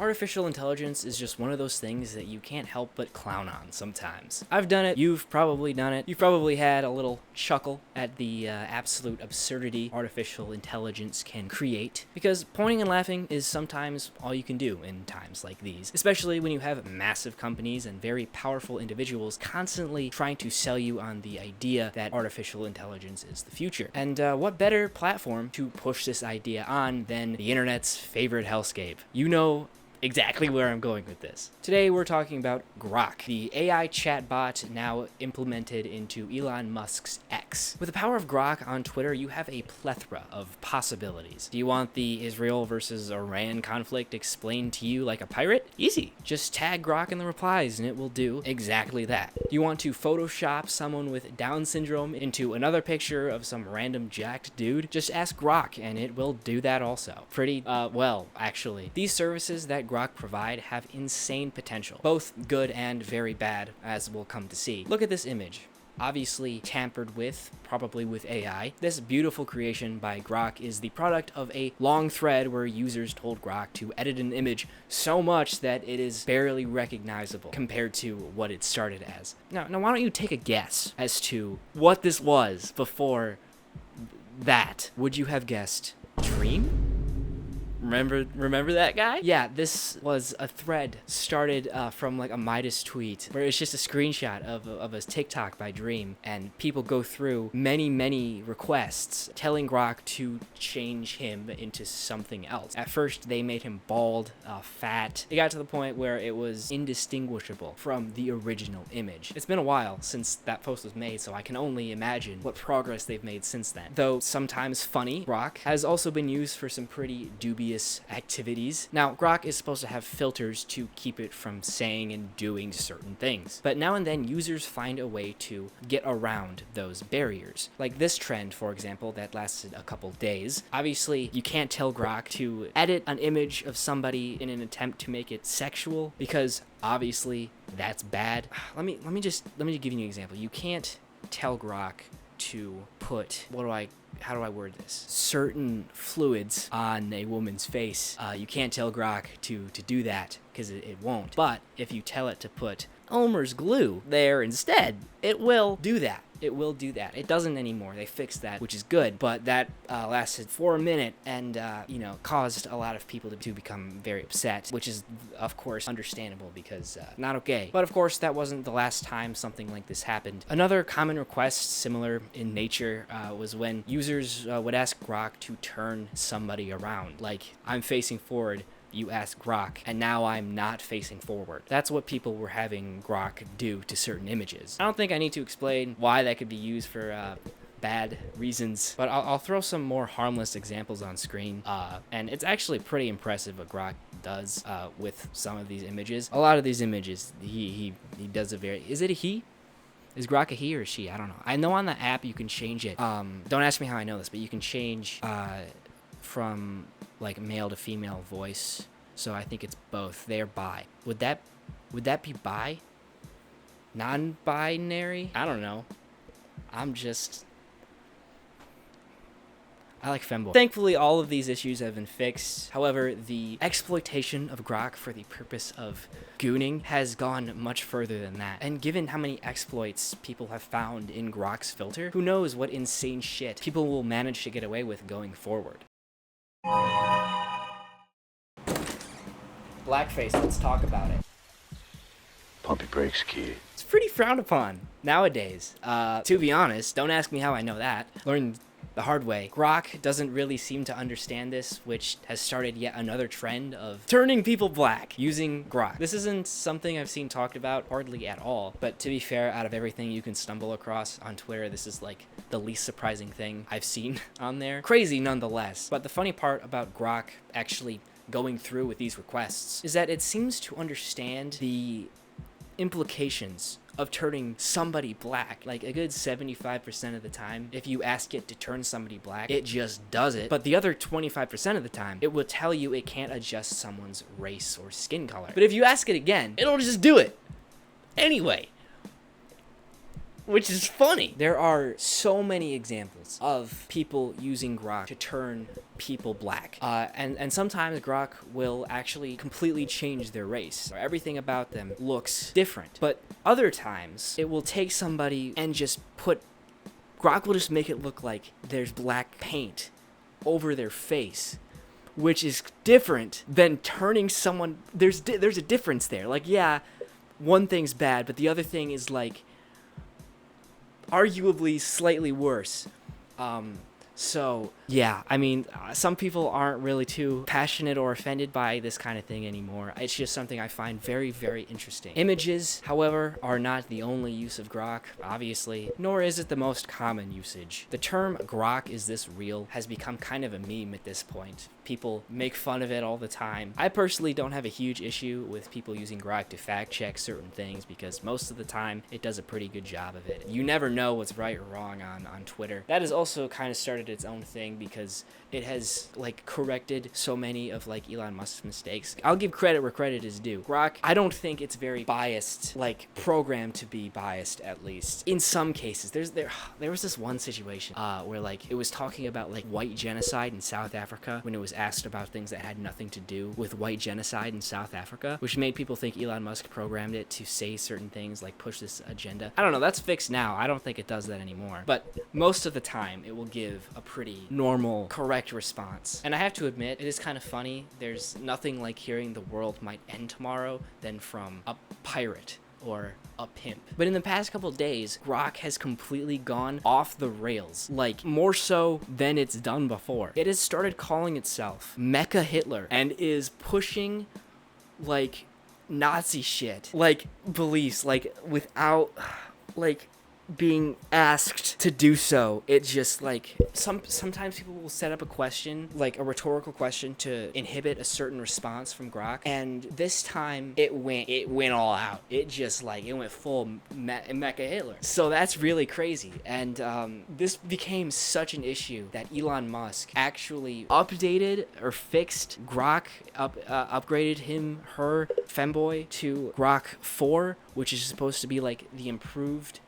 Artificial intelligence is just one of those things that you can't help but clown on sometimes. I've done it. You've probably done it. You've probably had a little chuckle at the absolute absurdity artificial intelligence can create, because pointing and laughing is sometimes all you can do in times like these, especially when you have massive companies and very powerful individuals constantly trying to sell you on the idea that artificial intelligence is the future. And what better platform to push this idea on than the internet's favorite hellscape? You know exactly where I'm going with this. Today we're talking about Grok, the AI chatbot now implemented into Elon Musk's X. With the power of Grok on Twitter, you have a plethora of possibilities. Do you want the Israel versus Iran conflict explained to you like a pirate? Easy. Just tag Grok in the replies and it will do exactly that. Do you want to Photoshop someone with Down syndrome into another picture of some random jacked dude? Just ask Grok and it will do that also. Well, actually. These services that Grok provide have insane potential, both good and very bad, as we'll come to see. Look at this image. Obviously tampered with, probably with AI. This beautiful creation by Grok is the product of a long thread where users told Grok to edit an image so much that it is barely recognizable compared to what it started as. Now why don't you take a guess as to what this was before that? Would you have guessed Dream? Remember that guy? Yeah, this was a thread started from like a Midas tweet where it's just a screenshot of a TikTok by Dream, and people go through many requests telling Grok to change him into something else. At first, they made him bald, fat. It got to the point where it was indistinguishable from the original image. It's been a while since that post was made, so I can only imagine what progress they've made since then. Though sometimes funny, Grok has also been used for some pretty dubious activities. Now, Grok is supposed to have filters to keep it from saying and doing certain things, but now and then users find a way to get around those barriers. Like this trend, for example, that lasted a couple days. Obviously, you can't tell Grok to edit an image of somebody in an attempt to make it sexual, because obviously that's bad. Let me just give you an example. You can't tell Grok to put, how do I word this? Certain fluids on a woman's face. You can't tell Grok to do that because it won't. But if you tell it to put Elmer's glue there instead, it will do that. It will do that. It doesn't anymore. They fixed that, which is good. But that lasted for a minute and, caused a lot of people to become very upset, which is, of course, understandable because not okay. But, of course, that wasn't the last time something like this happened. Another common request, similar in nature, was when users would ask Grok to turn somebody around. Like, I'm facing forward. You ask Grok, and now I'm not facing forward. That's what people were having Grok do to certain images. I don't think I need to explain why that could be used for bad reasons, but I'll throw some more harmless examples on screen, and it's actually pretty impressive what Grok does with some of these images. A lot of these images, he does a very... Is it a he? Is Grok a he or a she? I don't know. I know on the app you can change it. Don't ask me how I know this, but you can change from like male to female voice, so I think it's both. They're bi. Would that be bi? Non-binary? I don't know. I like femboy. Thankfully, all of these issues have been fixed. However, the exploitation of Grok for the purpose of gooning has gone much further than that. And given how many exploits people have found in Grok's filter, who knows what insane shit people will manage to get away with going forward. Blackface, let's talk about it. Pump your brakes, kid. It's pretty frowned upon nowadays. To be honest, don't ask me how I know that. Learned the hard way. Grok doesn't really seem to understand this, which has started yet another trend of turning people black using Grok. This isn't something I've seen talked about hardly at all, but to be fair, out of everything you can stumble across on Twitter, this is like the least surprising thing I've seen on there. Crazy nonetheless. But the funny part about Grok actually going through with these requests is that it seems to understand the implications of turning somebody black. Like a good 75% of the time, if you ask it to turn somebody black, it just does it. But the other 25% of the time, it will tell you it can't adjust someone's race or skin color. But if you ask it again, it'll just do it anyway. which is funny. There are so many examples of people using grok to turn people black. And sometimes grok will actually completely change their race. Everything about them looks different. But other times, it will take somebody and just grok will just make it look like there's black paint over their face, which is different than turning someone. There's a difference there. Like, yeah, one thing's bad, but the other thing is, like, arguably slightly worse. So, yeah, I mean, some people aren't really too passionate or offended by this kind of thing anymore. It's just something I find very, very interesting. Images, however, are not the only use of grok, obviously, nor is it the most common usage. The term grok is this real has become kind of a meme at this point. People make fun of it all the time. I personally don't have a huge issue with people using grok to fact check certain things because most of the time it does a pretty good job of it. You never know what's right or wrong on Twitter. That has also kind of started its own thing because it has, like, corrected so many of, like, Elon Musk's mistakes. I'll give credit where credit is due. Grok, I don't think it's very biased, like, programmed to be biased, at least. In some cases. There was this one situation where, like, it was talking about, like, white genocide in South Africa when it was asked about things that had nothing to do with white genocide in South Africa, which made people think Elon Musk programmed it to say certain things, like push this agenda. I don't know, that's fixed now. I don't think it does that anymore. But most of the time, it will give a pretty normal, correct response. And I have to admit, it is kind of funny. There's nothing like hearing the world might end tomorrow than from a pirate or a pimp. But in the past couple days, grok has completely gone off the rails, like more so than it's done before. It has started calling itself Mecha Hitler and is pushing, like, Nazi shit, like beliefs, like without, like, being asked to do so. It just, like, sometimes people will set up a question, like a rhetorical question, to inhibit a certain response from grok, and this time it went all out. It just, like, it went full Mecha Hitler. So that's really crazy. And this became such an issue that Elon Musk actually updated or fixed grok, upgraded her femboy to grok 4, which is supposed to be like the improved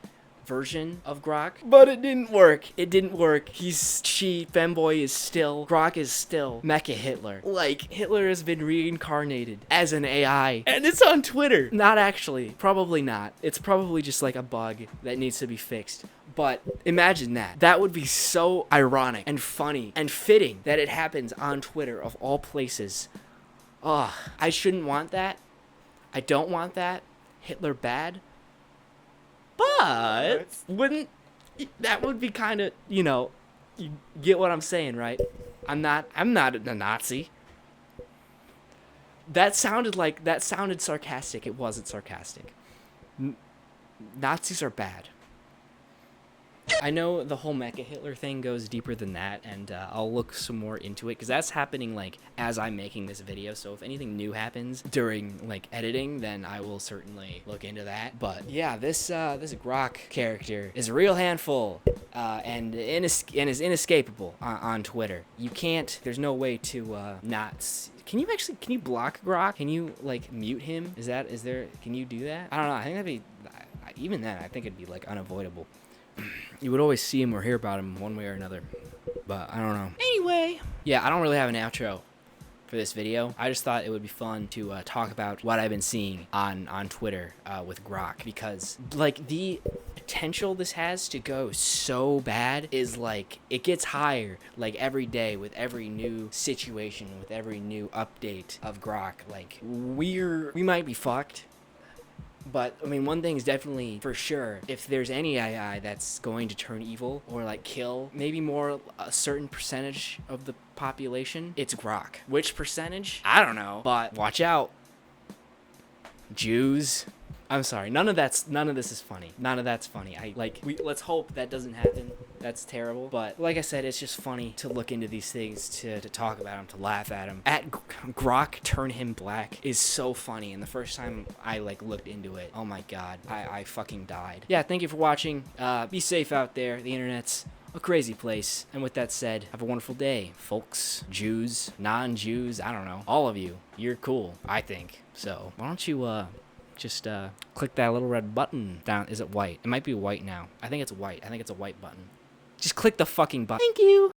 version of grok, but it didn't work. Femboy is still, grok is still Mecha Hitler. Like, Hitler has been reincarnated as an AI, and it's on Twitter. Not actually, probably not. It's probably just like a bug that needs to be fixed. But imagine that. That would be so ironic and funny and fitting that it happens on Twitter of all places. Ugh, I shouldn't want that. I don't want that. Hitler bad. But that would be kind of, you know, you get what I'm saying, right? I'm not a Nazi. That sounded sarcastic. It wasn't sarcastic. Nazis are bad. I know the whole Mecha Hitler thing goes deeper than that, and I'll look some more into it, because that's happening, like, as I'm making this video, so if anything new happens during, like, editing, then I will certainly look into that. But, yeah, this grok character is a real handful, and is inescapable on Twitter. You can't, there's no way to not... Can you block grok? Can you, like, mute him? Can you do that? I don't know, I think that'd be, even then, I think it'd be, like, unavoidable. You would always see him or hear about him one way or another, but I don't know. Anyway, yeah, I don't really have an outro for this video. I just thought it would be fun to talk about what I've been seeing on Twitter with grok, because, like, the potential this has to go so bad is, like, it gets higher, like, every day with every new situation, with every new update of grok. Like, we might be fucked. But, I mean, one thing is definitely for sure, if there's any AI that's going to turn evil or, like, kill maybe more a certain percentage of the population, it's grok. Which percentage? I don't know. But watch out. Jews. I'm sorry. None of this is funny. None of that's funny. Let's hope that doesn't happen. That's terrible. But like I said, it's just funny to look into these things, to talk about them, to laugh at them. At grok turn him black is so funny. And the first time I, like, looked into it, oh my god, I fucking died. Yeah, thank you for watching. Be safe out there. The internet's a crazy place. And with that said, have a wonderful day, folks. Jews, non-Jews, I don't know. All of you. You're cool, I think. So why don't you Just click that little red button down. Is it white? It might be white now. I think it's white. I think it's a white button. Just click the fucking button. Thank you.